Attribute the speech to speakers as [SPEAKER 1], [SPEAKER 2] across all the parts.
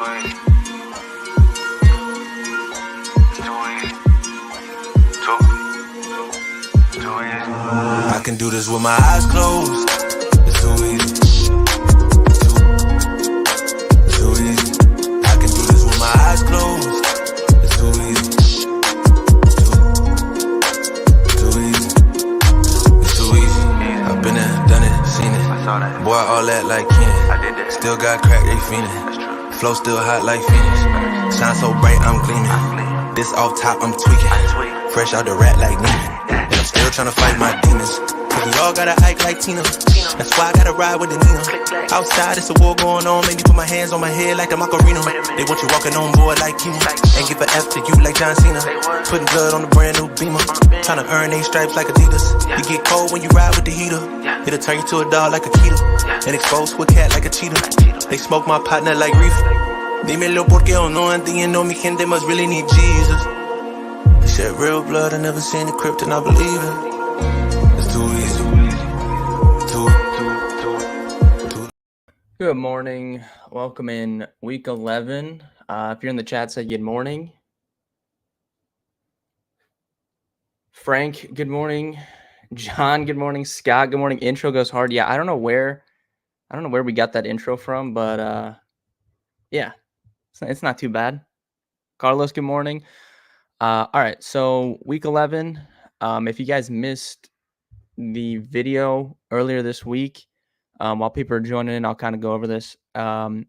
[SPEAKER 1] I can do this with my eyes closed. It's too easy. Too easy. I can do this with my eyes closed. It's too easy. Too easy. It's too easy. I've been there, done it, seen it. Boy, all that like Kenny. Still got crack, they fiendin'. Flow still hot like Phoenix. Shine so bright, I'm gleaming. This off top, I'm tweaking. Fresh out the rat like Neiman. And I'm still tryna fight my demons. Cause we all gotta act like Tina. That's why I gotta ride with the Nina. Outside, it's a war going on. Made me put my hands on my head like the Macarena. They want you walking on board like you. And give an F to you like John Cena. Putting blood on the brand new Beamer. Tryna earn these stripes like Adidas. You get cold when you ride with the heater. It'll turn you to a dog like a keto. And exposed to a cat like a cheetah. They smoke my partner like reefer. Dímelo porque o no entiendo. Mi gente must really need Jesus. They shed real blood. I never seen the crypt and I believe it. It's too easy.
[SPEAKER 2] Good morning. Welcome in week 11. If you're in the chat, say good morning. Frank, good morning. John, good morning. Scott, good morning. Intro goes hard. Yeah, I don't know where we got that intro from, but yeah, it's not too bad. Carlos, good morning. All right, so week 11. If you guys missed the video earlier this week, while people are joining in, I'll kind of go over this. I'll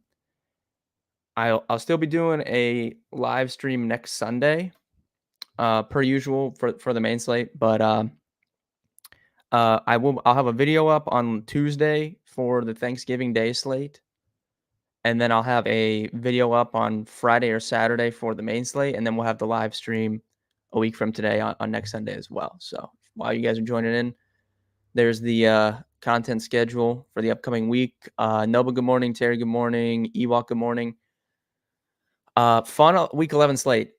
[SPEAKER 2] still be doing a live stream next Sunday, per usual for the main slate. But I'll have a video up on Tuesday for the Thanksgiving Day slate, and then I'll have a video up on Friday or Saturday for the main slate, and then we'll have the live stream a week from today on next Sunday as well. So while you guys are joining in, there's the content schedule for the upcoming week. Nova, good morning. Terry, good morning. Ewok, good morning. Fun week 11 slate.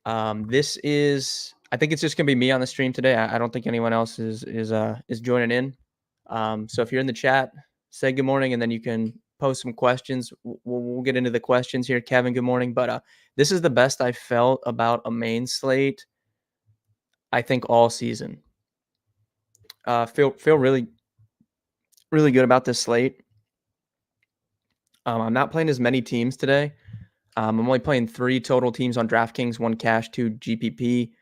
[SPEAKER 2] This is, I think it's just gonna be me on the stream today. I don't think anyone else is joining in. So if you're in the chat, say good morning, and then you can post some questions. We'll get into the questions here. Kevin, good morning. But this is the best I felt about a main slate, I think, all season. Feel really, really good about this slate. I'm not playing as many teams today. I'm only playing 3 total teams on DraftKings, 1 cash, 2 GPP.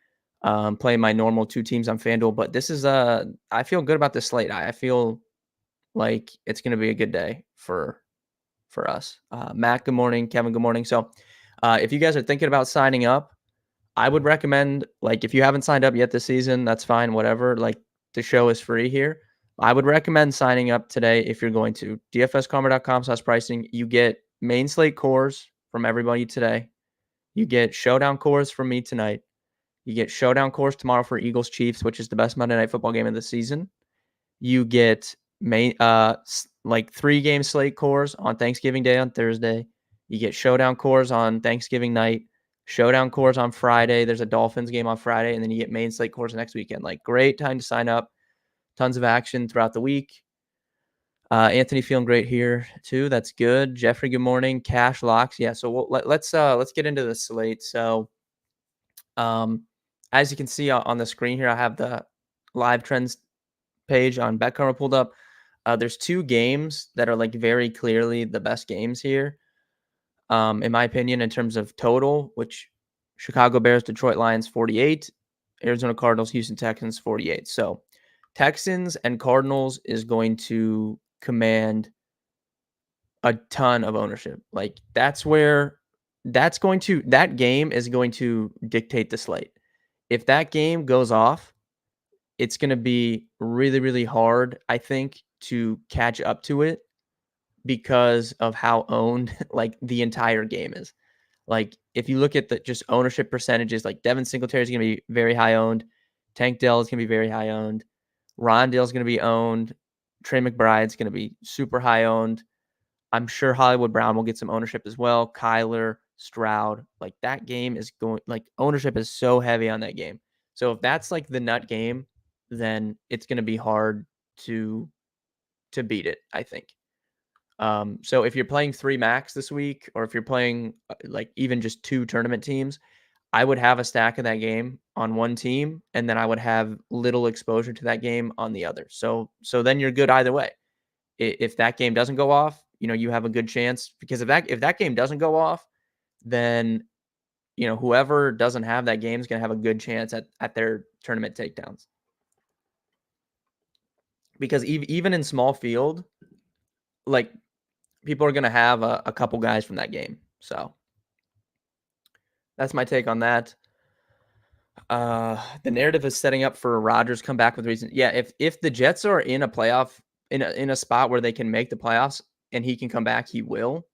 [SPEAKER 2] Playing my normal 2 teams on FanDuel, but this is I feel good about this slate. I feel like it's going to be a good day for us. Matt, good morning. Kevin, good morning. So if you guys are thinking about signing up, I would recommend, like, if you haven't signed up yet this season, that's fine, whatever. Like, the show is free here. I would recommend signing up today if you're going to. dfskarma.com/pricing. You get main slate cores from everybody today. You get showdown cores from me tonight. You get showdown cores tomorrow for Eagles Chiefs, which is the best Monday Night Football game of the season. You get like 3-game slate cores on Thanksgiving Day on Thursday. You get showdown cores on Thanksgiving night. Showdown cores on Friday. There's a Dolphins game on Friday, and then you get main slate cores next weekend. Like, great time to sign up. Tons of action throughout the week. Anthony feeling great here too. That's good. Jeffrey, good morning. Cash locks. Yeah. So let's get into the slate. So, as you can see on the screen here, I have the live trends page on BetKarma pulled up. There's 2 games that are like very clearly the best games here, in my opinion, in terms of total, which Chicago Bears, Detroit Lions 48, Arizona Cardinals, Houston Texans 48. So Texans and Cardinals is going to command a ton of ownership. Like, that game is going to dictate the slate. If that game goes off, it's going to be really, really hard, I think, to catch up to it because of how owned like the entire game is. Like, if you look at the just ownership percentages, like Devin Singletary is going to be very high owned. Tank Dell is going to be very high owned. Rondale is going to be owned. Trey McBride is going to be super high owned. I'm sure Hollywood Brown will get some ownership as well. Kyler, Stroud, like, that game is going, like, ownership is so heavy on that game. So if that's like the nut game, then it's going to be hard to beat it, I think. So if you're playing 3 max this week, or if you're playing like even just 2 tournament teams, I would have a stack of that game on one team, and then I would have little exposure to that game on the other. So then you're good either way. If that game doesn't go off, you have a good chance, because if that game doesn't go off, then whoever doesn't have that game is going to have a good chance at their tournament takedowns. Because even in small field, like, people are going to have a couple guys from that game. So that's my take on that. The narrative is setting up for Rodgers come back with reason. Yeah, if the Jets are in a playoff, in a spot where they can make the playoffs and he can come back, he will.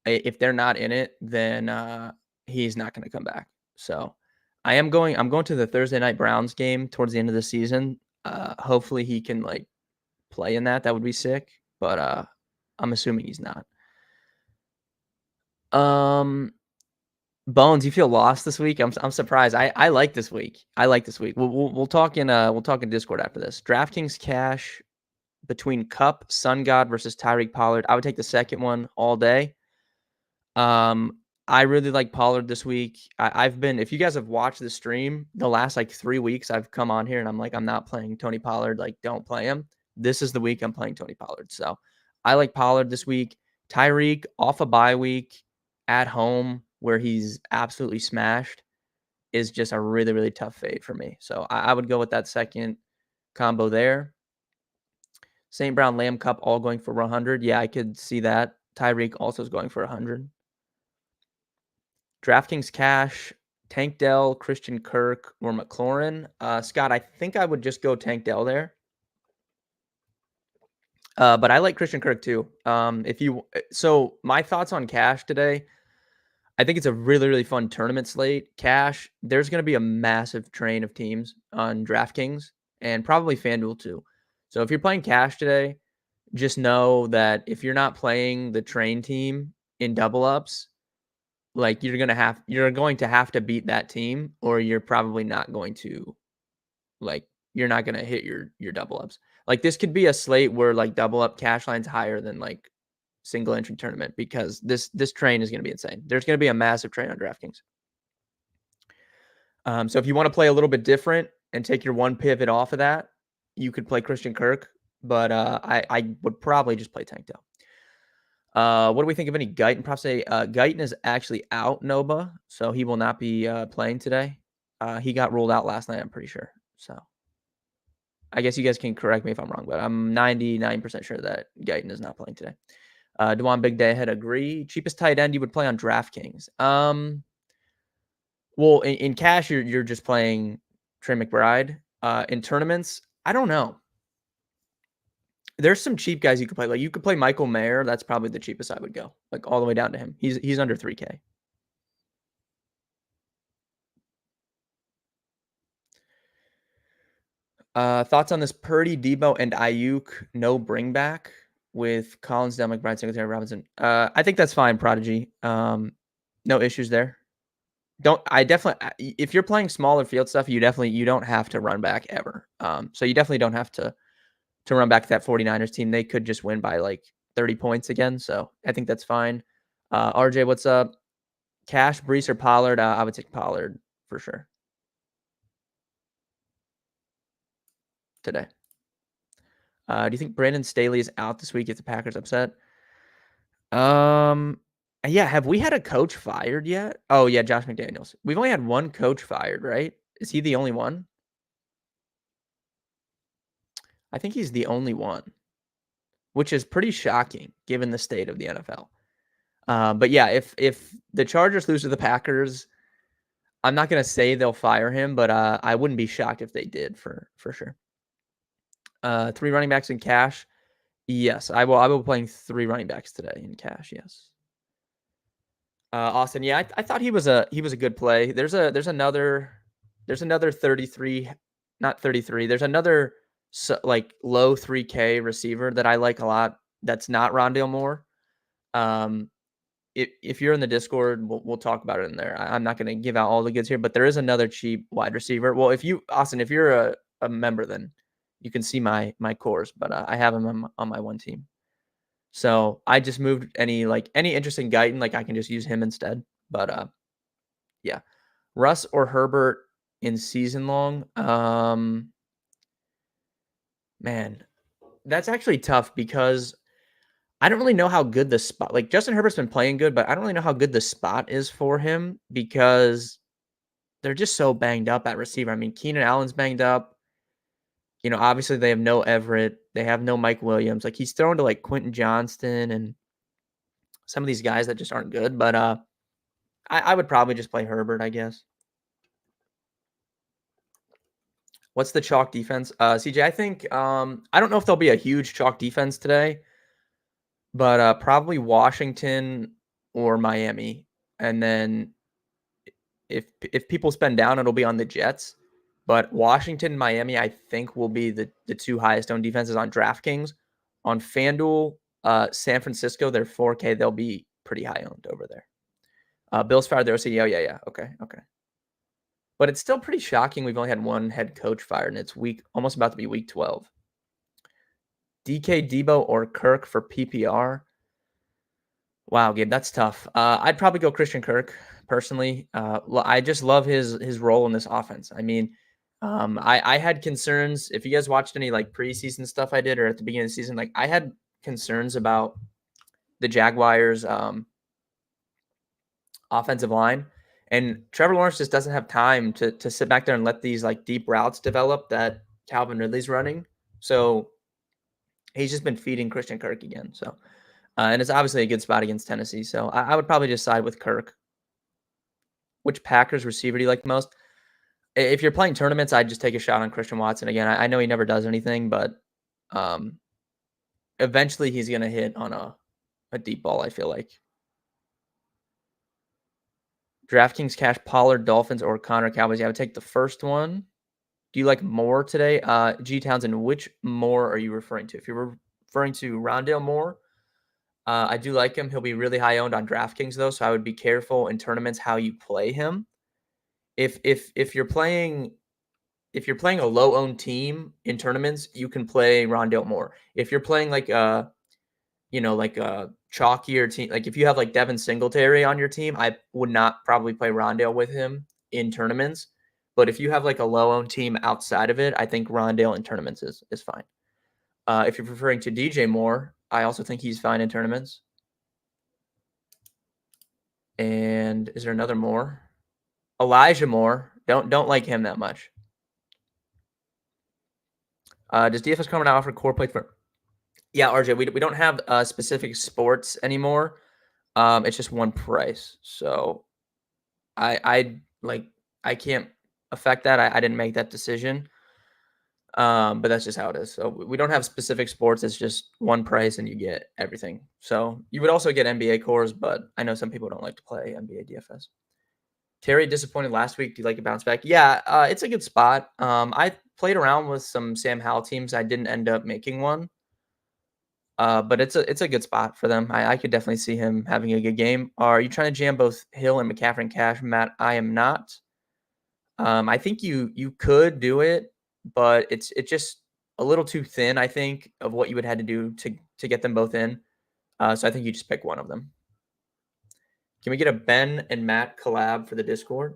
[SPEAKER 2] If they're not in it, then he's not going to come back. So I'm going to the Thursday night Browns game towards the end of the season. Hopefully he can play in that. That would be sick. But I'm assuming he's not. Bones, you feel lost this week? I'm surprised. I like this week. We'll talk in Discord after this. DraftKings cash between Cup, Sun God versus Tyreek Pollard. I would take the second one all day. I really like Pollard this week. I've been, if you guys have watched the stream, the last 3 weeks I've come on here and I'm not playing Tony Pollard. Don't play him. This is the week I'm playing Tony Pollard. So I like Pollard this week. Tyreek off a bye week at home, where he's absolutely smashed, is just a really, really tough fade for me. So I would go with that second combo there. St. Brown, Lamb, Cup all going for 100. Yeah, I could see that. Tyreek also is going for 100. DraftKings cash, Tank Dell, Christian Kirk, or McLaurin. Scott, I think I would just go Tank Dell there. But I like Christian Kirk too. So my thoughts on cash today, I think it's a really, really fun tournament slate. Cash, there's going to be a massive train of teams on DraftKings and probably FanDuel too. So if you're playing cash today, just know that if you're not playing the train team in double ups, you're going to have to beat that team, or you're probably not going to, you're not going to hit your double ups. This could be a slate where double up cash line's higher than single entry tournament, because this train is going to be insane. There's going to be a massive train on DraftKings. So if you want to play a little bit different and take your one pivot off of that, you could play Christian Kirk, but I would probably just play Tank Dell. What do we think of any Guyton props today? Guyton is actually out, Noba, so he will not be playing today. He got ruled out last night, I'm pretty sure. So I guess you guys can correct me if I'm wrong, but I'm 99% sure that Guyton is not playing today. Dewan Big Day Ahead, agree. Cheapest tight end you would play on DraftKings. Well, in cash, you're just playing Trey McBride. In tournaments, I don't know. There's some cheap guys you could play. You could play Michael Mayer. That's probably the cheapest I would go. All the way down to him. He's under 3K. Thoughts on this Purdy, Debo, and Ayuk no bring back with Collins, Dell, McBride, Singletary, Robinson? I think that's fine, Prodigy. No issues there. If you're playing smaller field stuff, you don't have to run back ever. So you definitely don't have to run back to that 49ers team. They could just win by 30 points again. So I think that's fine. RJ, what's up? Cash, Brees, or Pollard? I would take Pollard for sure today. Do you think Brandon Staley is out this week if the Packers upset? Yeah. Have we had a coach fired yet? Oh yeah, Josh McDaniels. We've only had one coach fired, right? Is he the only one? I think he's the only one, which is pretty shocking given the state of the NFL. But yeah, if the Chargers lose to the Packers, I'm not going to say they'll fire him, but I wouldn't be shocked if they did for sure. 3 running backs in cash. Yes, I will be playing 3 running backs today in cash. Yes. Austin, yeah, I thought he was a good play. There's another 33, not 33. There's another low 3K receiver that I like a lot. That's not Rondale Moore. If you're in the Discord, we'll talk about it in there. I'm not going to give out all the goods here, but there is another cheap wide receiver. Well, Austin, if you're a member, then you can see my cores, but I have him on my one team. So I just moved any interest in Guyton, like I can just use him instead. But yeah. Russ or Herbert in season long. Man, that's actually tough because I don't really know how good the spot, like Justin Herbert's been playing good, but I don't really know how good the spot is for him because they're just so banged up at receiver. I mean, Keenan Allen's banged up. Obviously they have no Everett. They have no Mike Williams. Like he's thrown to like Quentin Johnston and some of these guys that just aren't good. But I would probably just play Herbert, I guess. What's the chalk defense? CJ, I think I don't know if there'll be a huge chalk defense today, but probably Washington or Miami. And then if people spend down, it'll be on the Jets. But Washington and Miami, I think, will be the two highest owned defenses on DraftKings. On FanDuel, San Francisco, they're 4K. They'll be pretty high owned over there. Bills fired their OC. Oh, yeah. Okay. But it's still pretty shocking. We've only had one head coach fired, and it's almost about to be week 12. DK, Debo, or Kirk for PPR? Wow, Gabe, that's tough. I'd probably go Christian Kirk personally. I just love his role in this offense. I mean, I had concerns. If you guys watched any like preseason stuff I did or at the beginning of the season, like I had concerns about the Jaguars' offensive line. And Trevor Lawrence just doesn't have time to sit back there and let these like deep routes develop that Calvin Ridley's running. So he's just been feeding Christian Kirk again. So, and it's obviously a good spot against Tennessee. So I would probably just side with Kirk. Which Packers receiver do you like the most? If you're playing tournaments, I'd just take a shot on Christian Watson. Again, I know he never does anything, but eventually he's going to hit on a deep ball, I feel like. DraftKings cash Pollard, Dolphins, or Connor Cowboys. Yeah, I would take the first one. Do you like Moore today? G Townsend, which Moore are you referring to? If you're referring to Rondale Moore, I do like him. He'll be really high owned on DraftKings though, so I would be careful in tournaments how you play him. If you're playing a low owned team in tournaments, you can play Rondale Moore. If you're playing like a chalkier team, like if you have like Devin Singletary on your team, I would not probably play Rondale with him in tournaments. But if you have like a low owned team outside of it, I think Rondale in tournaments is fine. If you're referring to DJ Moore, I also think he's fine in tournaments. And is there another Moore? Elijah Moore. Don't like him that much. Does DFS Karma now offer core play for? Yeah, RJ, we don't have specific sports anymore. It's just one price. So I can't affect that. I didn't make that decision. But that's just how it is. So we don't have specific sports. It's just one price and you get everything. So you would also get NBA cores, but I know some people don't like to play NBA DFS. Terry disappointed last week. Do you like a bounce back? Yeah, it's a good spot. I played around with some Sam Howell teams. I didn't end up making one. But it's a good spot for them. I could definitely see him having a good game. Are you trying to jam both Hill and McCaffrey and cash, Matt? I am not. I think you could do it, but it's just a little too thin, I think, of what you would have to do to get them both in. So I think you just pick one of them. Can we get a Ben and Matt collab for the Discord?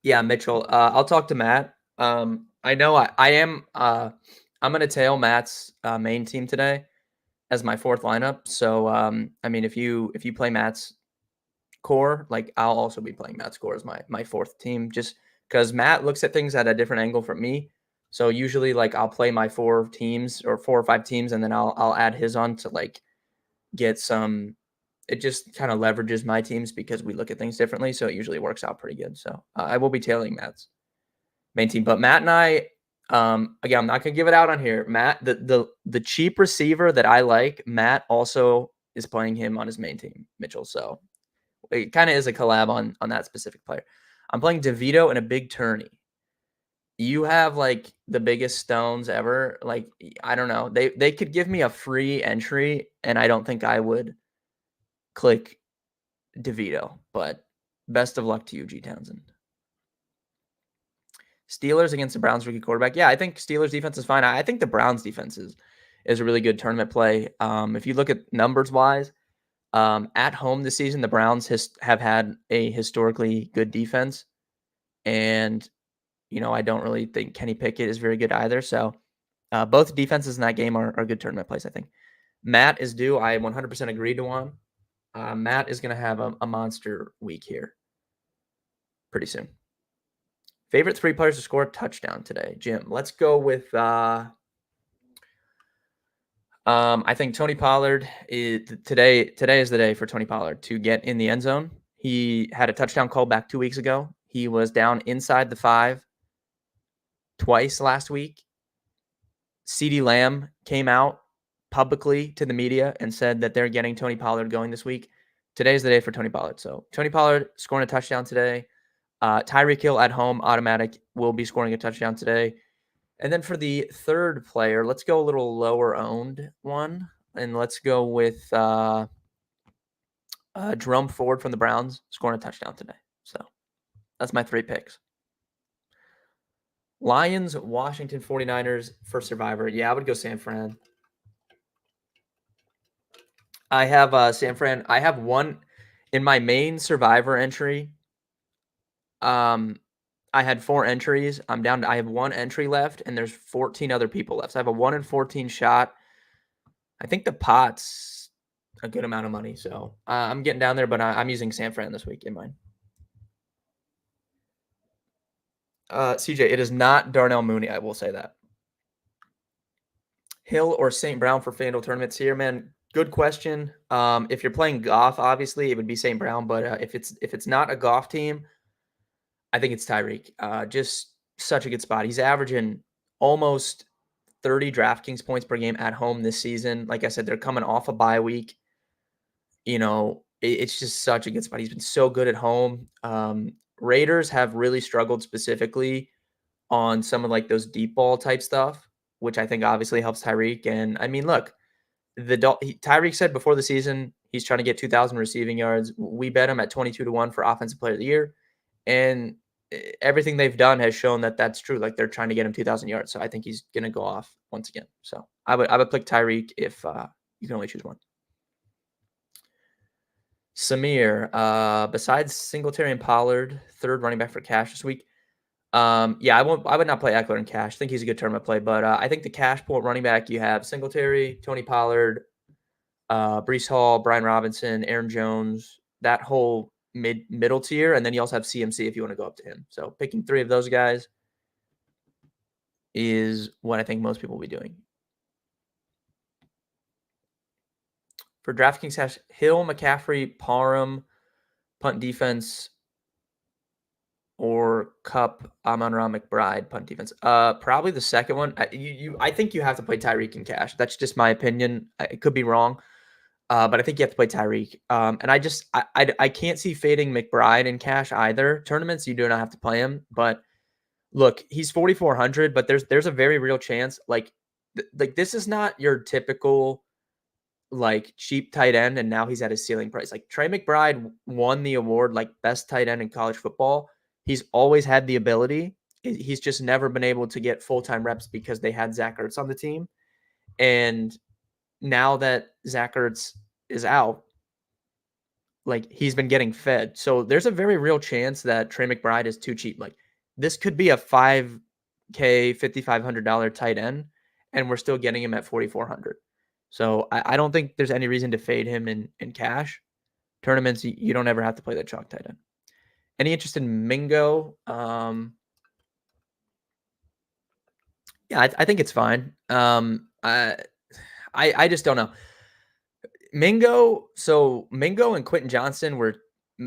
[SPEAKER 2] Yeah, Mitchell. I'll talk to Matt. I know I am. I'm gonna tail Matt's main team today as my fourth lineup. So I mean, if you play Matt's core, like I'll also be playing Matt's core as my fourth team, just because Matt looks at things at a different angle from me. So usually, like I'll play my 4 teams or 4 or 5 teams, and then I'll add his on to like get some. It just kind of leverages my teams because we look at things differently. So it usually works out pretty good. So I will be tailing Matt's main team, but Matt and I, again, I'm not gonna give it out on here. Matt, the cheap receiver that I like, Matt also is playing him on his main team, Mitchell. So it kind of is a collab on that specific player. I'm playing DeVito and a big tourney. You have like the biggest stones ever. Like, I don't know. They could give me a free entry, and I don't think I would click DeVito. But best of luck to you, G Townsend. Steelers against the Browns rookie quarterback. Yeah, I think Steelers defense is fine. I think the Browns defense is is a really good tournament play. If you look at numbers wise, at home this season, the Browns have had a historically good defense, and I don't really think Kenny Pickett is very good either. So both defenses in that game are good tournament plays, I think. Matt is due. I 100% agreed to one. Matt is going to have a monster week here pretty soon. Favorite 3 players to score a touchdown today, Jim. Let's go with I think Tony Pollard is today. Today is the day for Tony Pollard to get in the end zone. He had a touchdown call back 2 weeks ago. He was down inside the 5 twice last week. CeeDee Lamb came out publicly to the media and said that they're getting Tony Pollard going this week. Today's the day for Tony Pollard. So Tony Pollard scoring a touchdown today. Tyreek Hill at home, automatic, will be scoring a touchdown today. And then for the third player, let's go a little lower owned one. And let's go with Jerome Ford from the Browns scoring a touchdown today. So that's my 3 picks. Lions, Washington 49ers for Survivor. Yeah, I would go San Fran. I have San Fran. I have one in my main Survivor entry. I had 4 entries. I have 1 entry left, and there's 14 other people left. So I have a 1 in 14 shot. I think the pot's a good amount of money. So I'm getting down there, but I'm using San Fran this week in mine. CJ, it is not Darnell Mooney. I will say that. Hill or St. Brown for FanDuel tournaments here, man. Good question. If you're playing Goff, obviously it would be St. Brown, but if it's not a Goff team, I think it's Tyreek. Just such a good spot. He's averaging almost 30 DraftKings points per game at home this season. Like I said, they're coming off a bye week. It's just such a good spot. He's been so good at home. Raiders have really struggled specifically on some of like those deep ball type stuff, which I think obviously helps Tyreek. And I mean, look, Tyreek said before the season he's trying to get 2,000 receiving yards. We bet him at 22-1 for Offensive Player of the Year, and everything they've done has shown that that's true. Like they're trying to get him 2,000 yards, so I think he's gonna go off once again. So I would pick Tyreek if you can only choose one. Samir, besides Singletary and Pollard, third running back for cash this week. Yeah, I would not play Eckler in cash. I think he's a good tournament play, but I think the cash pool running back, you have Singletary, Tony Pollard, Breece Hall, Brian Robinson, Aaron Jones, that whole middle tier, and then you also have CMC if you want to go up to him. So picking 3 of those guys is what I think most people will be doing. For DraftKings hash, Hill, McCaffrey, Parham, punt defense, or Cup, Amon-Ra, McBride, punt defense. Probably the second one. I think you have to play Tyreek in cash. That's just my opinion. It could be wrong, but I think you have to play Tyreek. And I can't see fading McBride in cash either. Tournaments, you do not have to play him. But look, he's 4,400, but there's a very real chance. Like this is not your typical like cheap tight end, and now he's at his ceiling price. Like Trey McBride won the award like best tight end in college football. He's always had the ability. He's just never been able to get full-time reps because they had Zach Ertz on the team. And now that Zach Ertz is out, like he's been getting fed. So there's a very real chance that Trey McBride is too cheap. Like this could be a $5K, $5,500 tight end, and we're still getting him at 4,400. So I don't think there's any reason to fade him in cash. Tournaments, you don't ever have to play that chalk tight end. Any interest in Mingo? Yeah, I think it's fine. I just don't know. Mingo and Quentin Johnston were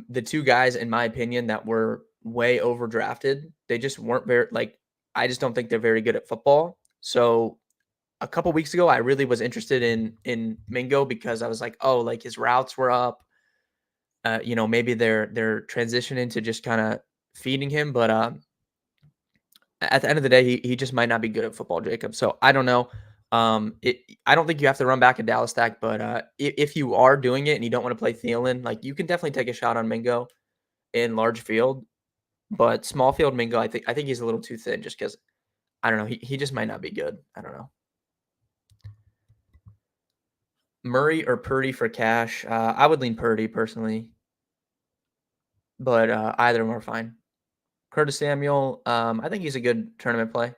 [SPEAKER 2] the 2 guys, in my opinion, that were way overdrafted. They just weren't I just don't think they're very good at football. So a couple weeks ago, I really was interested in Mingo because I was like, oh, like his routes were up. Maybe they're transitioning to just kind of feeding him, but at the end of the day, he just might not be good at football, Jacob. So I don't know. I don't think you have to run back a Dallas stack, but if you are doing it and you don't want to play Thielen, like you can definitely take a shot on Mingo in large field, but small field Mingo, I think he's a little too thin just because I don't know. He just might not be good. I don't know. Murray or Purdy for cash? I would lean Purdy personally, but either of them are fine. Curtis Samuel, I think he's a good tournament play.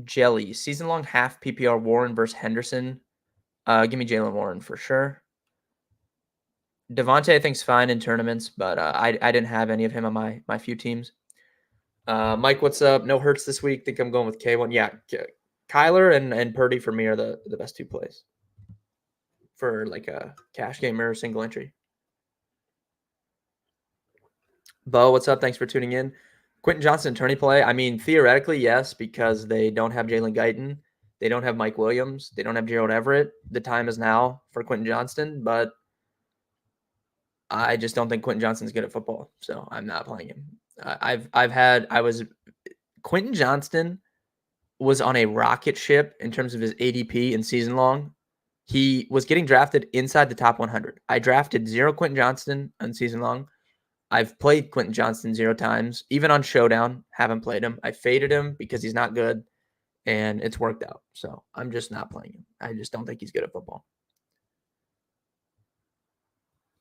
[SPEAKER 2] Jelly, season-long half PPR Warren versus Henderson. Give me Jalen Warren for sure. Devontae I think's fine in tournaments, but I didn't have any of him on my few teams. Mike, what's up? No Hurts this week. Think I'm going with K1. Yeah, Kyler and Purdy for me are the best two plays for like a cash game or single entry. Bo, what's up? Thanks for tuning in. Quentin Johnson, tourney play. I mean, theoretically, yes, because they don't have Jalen Guyton. They don't have Mike Williams. They don't have Gerald Everett. The time is now for Quentin Johnston, but I just don't think Quentin Johnston's good at football, so I'm not playing him. Quentin Johnston was on a rocket ship in terms of his ADP in season long. He was getting drafted inside the top 100. I drafted 0 Quentin Johnston on season long. I've played Quentin Johnston 0 times, even on Showdown. Haven't played him. I faded him because he's not good, and it's worked out. So I'm just not playing him. I just don't think he's good at football.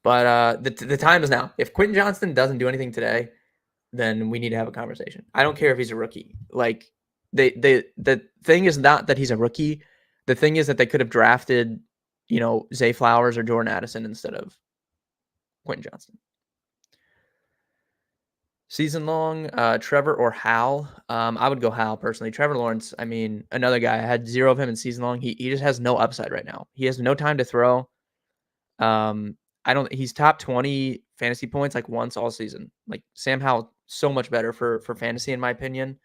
[SPEAKER 2] But the time is now. If Quentin Johnston doesn't do anything today, then we need to have a conversation. I don't care if he's a rookie. Like the thing is not that he's a rookie. The thing is that they could have drafted, Zay Flowers or Jordan Addison instead of Quentin Johnston. Season long, Trevor or Hal. I would go Hal personally. Trevor Lawrence, I mean, another guy. I had 0 of him in season long. He just has no upside right now. He has no time to throw. He's top 20 fantasy points like once all season. Like Sam Howell, so much better for fantasy in my opinion.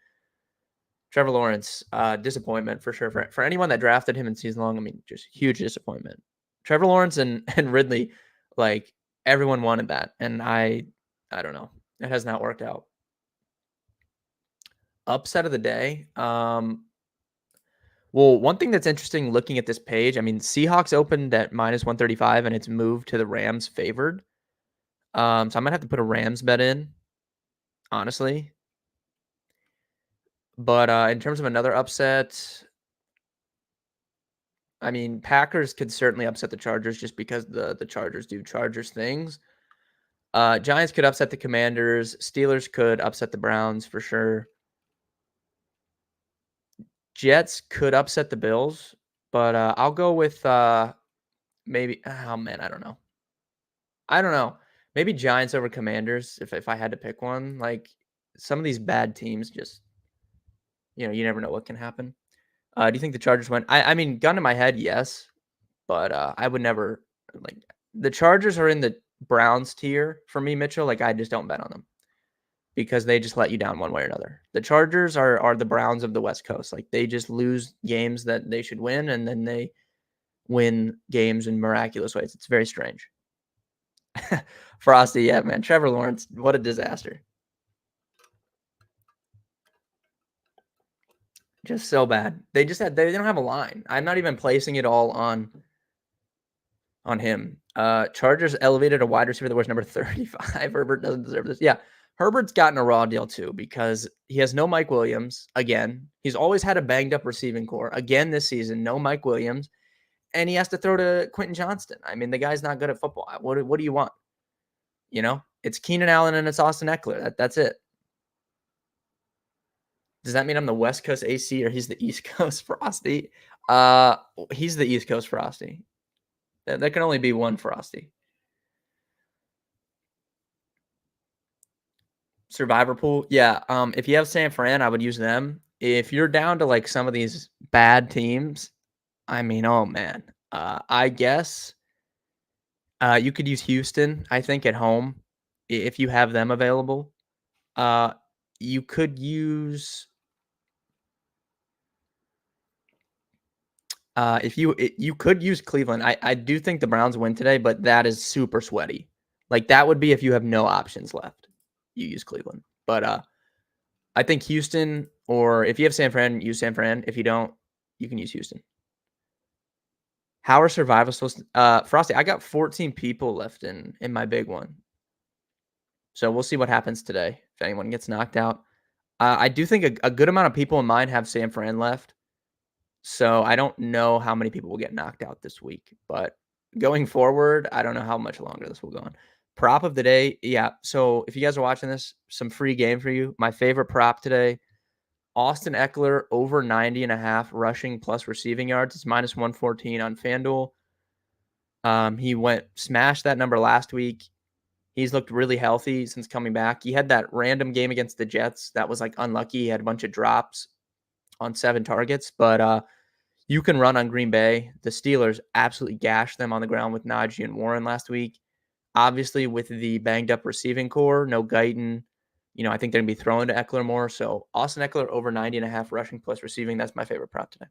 [SPEAKER 2] Trevor Lawrence, disappointment for sure. For anyone that drafted him in season long, I mean, just huge disappointment. Trevor Lawrence and Ridley, like everyone wanted that. And I don't know. It has not worked out. Upset of the day. Well, one thing that's interesting looking at this page, I mean, Seahawks opened at -135 and it's moved to the Rams favored. So I might have to put a Rams bet in, honestly. But in terms of another upset, I mean, Packers could certainly upset the Chargers just because the Chargers do Chargers things. Giants could upset the Commanders. Steelers could upset the Browns for sure. Jets could upset the Bills, but I'll go with maybe. Oh man, I don't know. Maybe Giants over Commanders if I had to pick one. Like some of these bad teams, just you never know what can happen. Do you think the Chargers win? I mean, gun to my head, yes, but I would never like the Chargers are in the Browns tier for me, Mitchell. Like I just don't bet on them because they just let you down one way or another. The Chargers are the Browns of the West Coast. Like they just lose games that they should win, and then they win games in miraculous ways. It's very strange. Frosty, yeah, man. Trevor Lawrence, what a disaster. Just so bad. They don't have a line. I'm not even placing it all on him. Chargers elevated a wide receiver that was number 35. Herbert doesn't deserve this. Yeah. Herbert's gotten a raw deal too because he has no Mike Williams. Again, he's always had a banged up receiving core. Again, this season, no Mike Williams. And he has to throw to Quentin Johnston. I mean, the guy's not good at football. What do you want? It's Keenan Allen and it's Austin Eckler. That's it. Does that mean I'm the West Coast AC or he's the East Coast Frosty? He's the East Coast Frosty. There can only be one Frosty. Survivor pool. Yeah. If you have San Fran, I would use them. If you're down to like some of these bad teams, I mean, oh man. I guess you could use Houston, I think, at home if you have them available. You could use you could use Cleveland. I do think the Browns win today, but that is super sweaty. Like that would be if you have no options left. You use Cleveland. But I think Houston, or if you have San Fran, use San Fran. If you don't, you can use Houston. How are survivors supposed to Frosty, I got 14 people left in my big one. So we'll see what happens today if anyone gets knocked out. I do think a good amount of people in mine have San Fran left. So I don't know how many people will get knocked out this week, but going forward, I don't know how much longer this will go on. Prop of the day, yeah. So if you guys are watching this, some free game for you. My favorite prop today, Austin Eckler over 90.5 rushing plus receiving yards. It's minus 114 on FanDuel. He smashed that number last week. He's looked really healthy since coming back. He had that random game against the Jets that was like unlucky. He had a bunch of drops on 7 targets, but you can run on Green Bay. The Steelers absolutely gashed them on the ground with Najee and Warren last week. Obviously, with the banged up receiving core, no Guyton. I think they're going to be throwing to Eckler more. So Austin Eckler over 90.5 rushing plus receiving. That's my favorite prop today.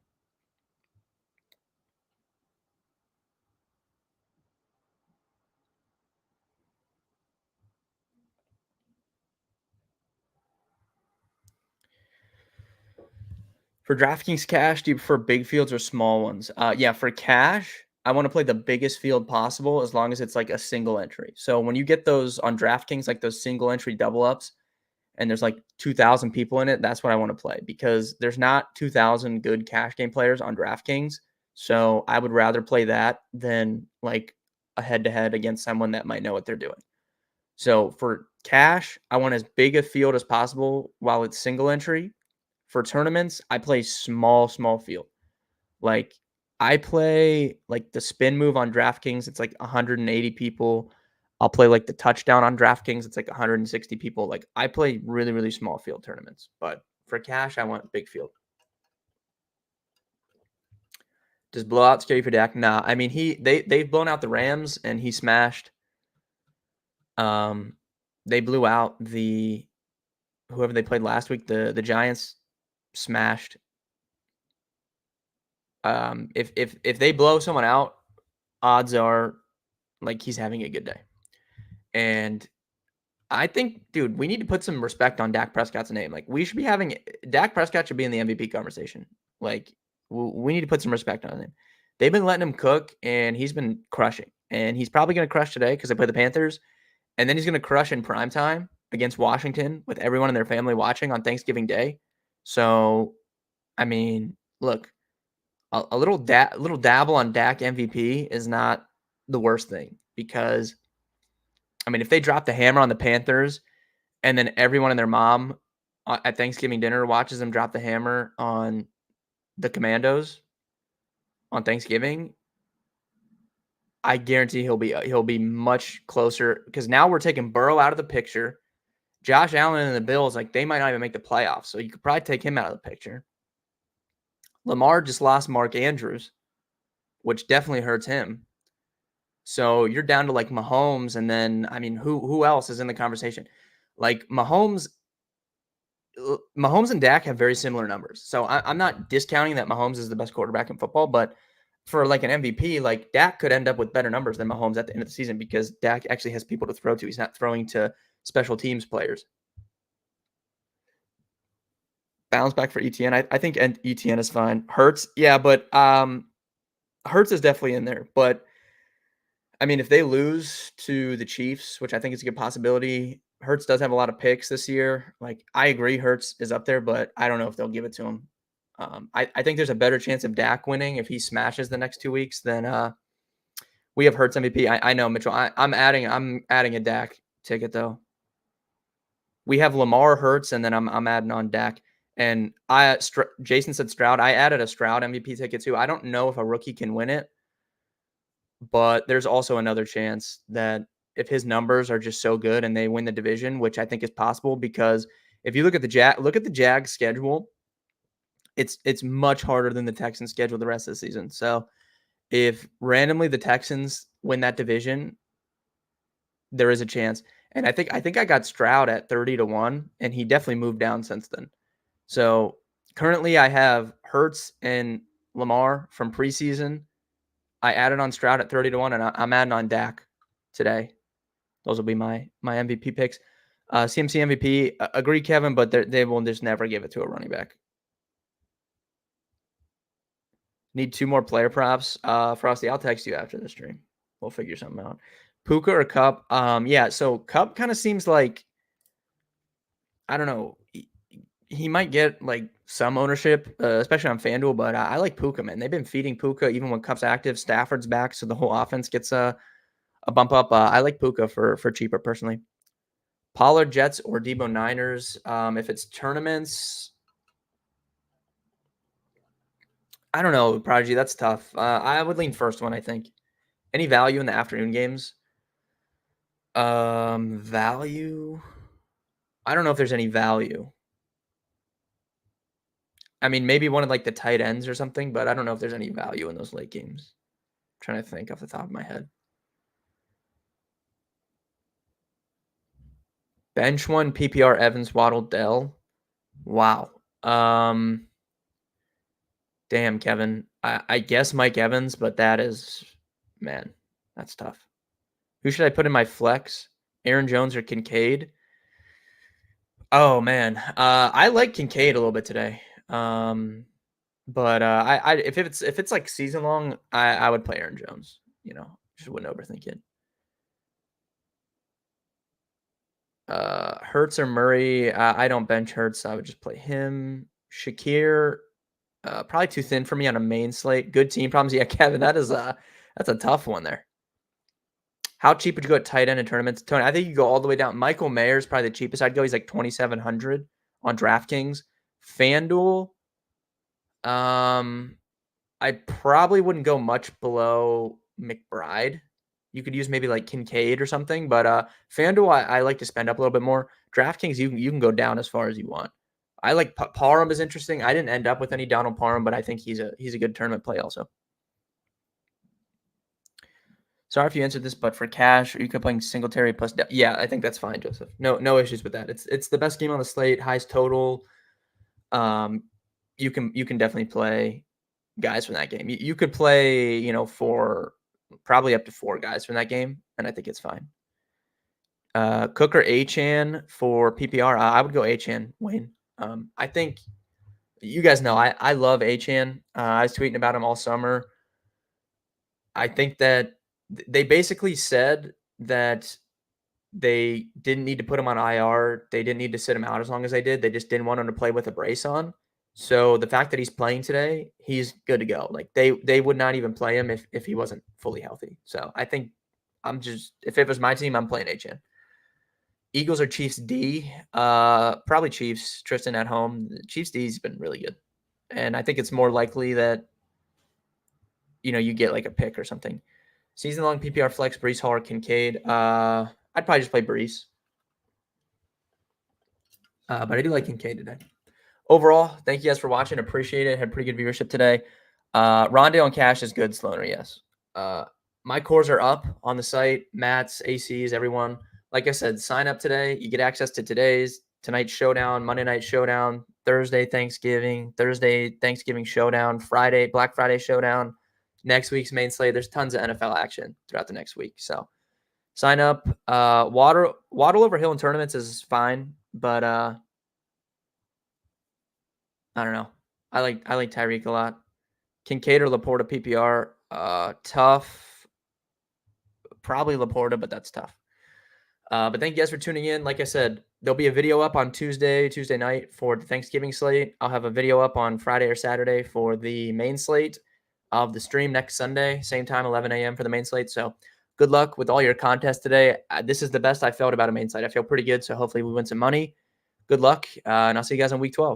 [SPEAKER 2] For DraftKings cash, do you prefer big fields or small ones? Yeah, for cash, I want to play the biggest field possible as long as it's like a single entry. So when you get those on DraftKings, like those single entry double ups, and there's like 2,000 people in it, that's what I want to play because there's not 2,000 good cash game players on DraftKings. So I would rather play that than like a head to head against someone that might know what they're doing. So for cash, I want as big a field as possible while it's single entry. For tournaments, I play small field. Like I play like the spin move on DraftKings, it's like 180 people. I'll play like the touchdown on DraftKings, it's like 160 people. Like I play really small field tournaments, but for cash, I want big field. Does blowout scare you for Dak? Nah. I mean, they've blown out the Rams and he smashed. They blew out whoever they played last week. The Giants smashed. If they blow someone out, odds are like he's having a good day. And I think, dude, we need to put some respect on Dak Prescott's name. Like we should be having Dak Prescott should be in the MVP conversation. Like we need to put some respect on him. They've been letting him cook, and he's been crushing. And he's probably going to crush today because they play the Panthers, and then he's going to crush in prime time against Washington with everyone in their family watching on Thanksgiving Day. So, I mean, look, a little dabble on Dak MVP is not the worst thing because, I mean, if they drop the hammer on the Panthers and then everyone and their mom at Thanksgiving dinner watches them drop the hammer on the Commandos on Thanksgiving, I guarantee he'll be much closer because now we're taking Burrow out of the picture. Josh Allen and the Bills, like they might not even make the playoffs, so you could probably take him out of the picture. Lamar just lost Mark Andrews, which definitely hurts him. So you're down to like Mahomes, and then I mean, who else is in the conversation? Like Mahomes and Dak have very similar numbers. So I'm not discounting that Mahomes is the best quarterback in football, but for like an MVP, like Dak could end up with better numbers than Mahomes at the end of the season because Dak actually has people to throw to. He's not throwing to special teams players. Bounce back for ETN. I think ETN is fine. Hurts, yeah, but Hurts is definitely in there. But I mean, if they lose to the Chiefs, which I think is a good possibility, Hurts does have a lot of picks this year. Like I agree, Hurts is up there, but I don't know if they'll give it to him. I think there's a better chance of Dak winning if he smashes the next 2 weeks than we have Hurts MVP. I know, Mitchell. I'm adding a Dak ticket though. We have Lamar, Hurts, and then I'm adding on Dak. And Jason said Stroud. I added a Stroud MVP ticket too. I don't know if a rookie can win it, but there's also another chance that if his numbers are just so good and they win the division, which I think is possible because if you look at the Jags schedule, it's much harder than the Texans schedule the rest of the season. So if randomly the Texans win that division, there is a chance. And I think I got Stroud at 30-1, and he definitely moved down since then. So currently I have Hurts and Lamar from preseason. I added on Stroud at 30-1, and I'm adding on Dak today. Those will be my MVP picks. CMC MVP, agree, Kevin, but they will just never give it to a running back. Need 2 more player props. Frosty, I'll text you after the stream. We'll figure something out. Puka or Kupp? Yeah, so Kupp kind of seems like, I don't know. he might get like some ownership, especially on FanDuel, but I like Puka, man. They've been feeding Puka even when Cup's active. Stafford's back, so the whole offense gets a bump up. I like Puka for cheaper personally. Pollard Jets or Debo Niners. If it's tournaments, I don't know, Prodigy. That's tough. I would lean first one, I think. Any value in the afternoon games? Value. I don't know if there's any value. I mean, maybe one of like the tight ends or something, but I don't know if there's any value in those late games. I'm trying to think off the top of my head. Bench one, PPR, Evans, Waddle, Dell. Wow. Damn, Kevin. I guess Mike Evans, but that is, man, that's tough. Who should I put in my flex? Aaron Jones or Kincaid? Oh man, I like Kincaid a little bit today. But I if it's like season long, I would play Aaron Jones. You know, just wouldn't overthink it. Hurts or Murray? I don't bench Hurts. So I would just play him. Shakir, probably too thin for me on a main slate. Good team problems. Yeah, Kevin, that's a tough one there. How cheap would you go at tight end in tournaments? Tony, I think you go all the way down. Michael Mayer is probably the cheapest I'd go. He's like 2,700 on DraftKings. FanDuel, I probably wouldn't go much below McBride. You could use maybe like Kincaid or something, but FanDuel, I like to spend up a little bit more. DraftKings, you can go down as far as you want. I like Parham is interesting. I didn't end up with any Donald Parham, but I think he's a good tournament play also. Sorry if you answered this, but for cash, are you playing Singletary plus? Yeah, I think that's fine, Joseph. No issues with that. It's the best game on the slate, highest total. You can definitely play guys from that game. You could play, for probably up to 4 guys from that game, and I think it's fine. Cook or Achane for PPR? I would go Achane, Wayne. I think you guys know I love Achane. I was tweeting about him all summer. I think that they basically said that they didn't need to put him on IR. They didn't need to sit him out as long as they did. They just didn't want him to play with a brace on. So the fact that he's playing today, he's good to go. Like they would not even play him if he wasn't fully healthy. So I think if it was my team, I'm playing Achane. Eagles or Chiefs D? Probably Chiefs. Tristan at home. The Chiefs D's been really good. And I think it's more likely that you get like a pick or something. Season long PPR flex, Breece Hall or Kincaid. I'd probably just play Breece. But I do like Kincaid today. Overall, thank you guys for watching. Appreciate it. Had pretty good viewership today. Rondale and Cash is good. Sloaner, yes. My cores are up on the site. Matt's, ACs, everyone. Like I said, sign up today. You get access to tonight's showdown, Monday night showdown, Thursday Thanksgiving showdown, Friday Black Friday showdown, next week's main slate. There's tons of NFL action throughout the next week. So sign up. Waddle over Hill in tournaments is fine, but I don't know. I like Tyreek a lot. Kincaid or Laporta PPR, tough. Probably Laporta, but that's tough. But thank you guys for tuning in. Like I said, there'll be a video up on Tuesday night for the Thanksgiving slate. I'll have a video up on Friday or Saturday for the main slate of the stream next Sunday, same time, 11 a.m. for the main slate. So good luck with all your contests today. This is the best I felt about a main slate. I feel pretty good, so hopefully we win some money. Good luck, and I'll see you guys on week 12.